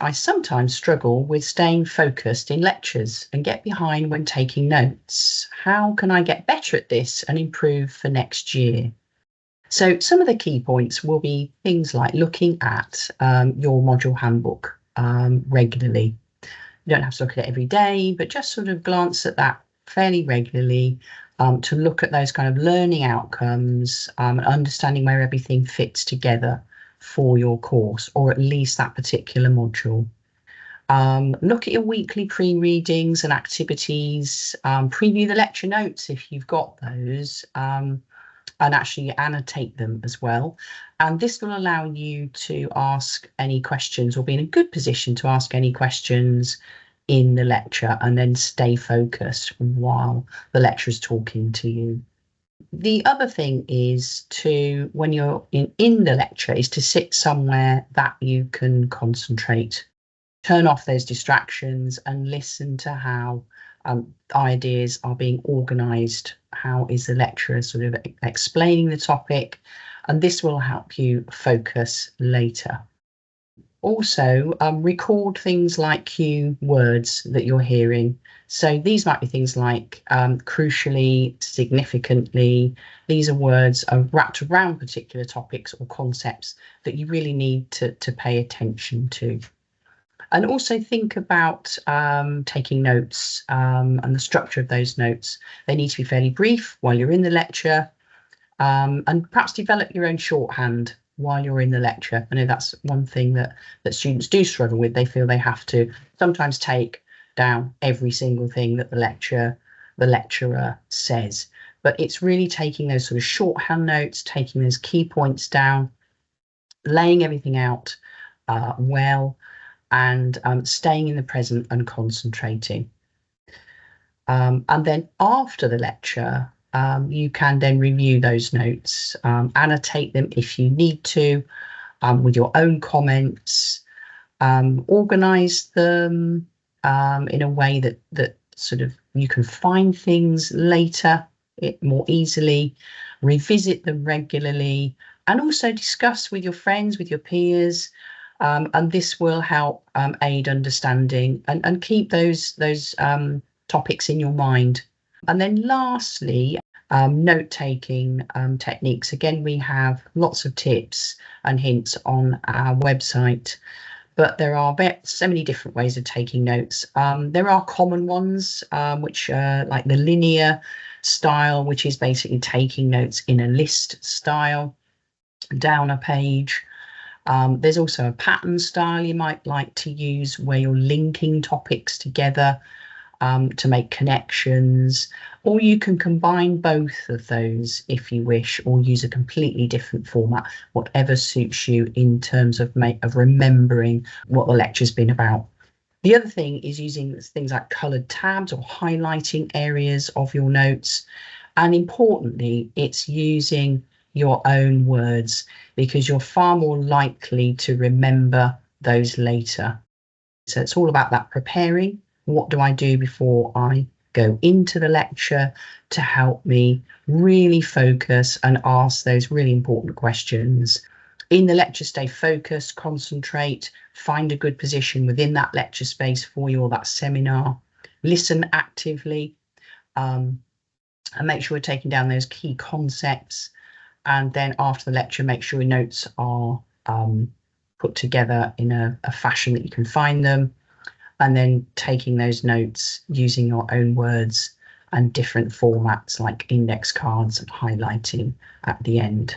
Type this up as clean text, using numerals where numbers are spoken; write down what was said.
I sometimes struggle with staying focused in lectures and get behind when taking notes. How can I get better at this and improve for next year? So some of the key points will be things like looking at your module handbook regularly. You don't have to look at it every day, but just sort of glance at that fairly regularly to look at those kind of learning outcomes and understanding where everything fits together for your course, or at least that particular module. Look at your weekly pre-readings and activities, preview the lecture notes if you've got those, and actually annotate them as well. And this will allow you to ask any questions, or be in a good position to ask any questions in the lecture, and then stay focused while the lecturer is talking to you. The other thing is to, when you're in the lecture, is to sit somewhere that you can concentrate. Turn off those distractions and listen to how ideas are being organised. How is the lecturer sort of explaining the topic? And this will help you focus later. Also, record things like cue words that you're hearing. So these might be things like crucially, significantly. These are words wrapped around particular topics or concepts that you really need to pay attention to. And also think about taking notes and the structure of those notes. They need to be fairly brief while you're in the lecture, and perhaps develop your own shorthand while you're in the lecture. I know that's one thing that students do struggle with. They feel they have to sometimes take down every single thing that the lecturer says. But it's really taking those sort of shorthand notes, taking those key points down, laying everything out well, and staying in the present and concentrating. And then after the lecture, you can then review those notes, annotate them if you need to, with your own comments, organise them in a way that sort of you can find things later more easily, revisit them regularly, and also discuss with your friends, with your peers, and this will help aid understanding and keep those topics in your mind. And then lastly, note-taking techniques. Again, we have lots of tips and hints on our website, but there are so many different ways of taking notes. There are common ones, which are like the linear style, which is basically taking notes in a list style down a page. There's also a pattern style you might like to use, where you're linking topics together to make connections, or you can combine both of those if you wish, or use a completely different format, whatever suits you in terms of remembering what the lecture's been about. The other thing is using things like coloured tabs or highlighting areas of your notes. And importantly, it's using your own words, because you're far more likely to remember those later. So it's all about that preparing. What do I do before I go into the lecture to help me really focus and ask those really important questions? In the lecture, stay focused, concentrate, find a good position within that lecture space for you or that seminar. Listen actively, and make sure we're taking down those key concepts. And then after the lecture, make sure your notes are put together in a fashion that you can find them. And then taking those notes using your own words and different formats like index cards and highlighting at the end.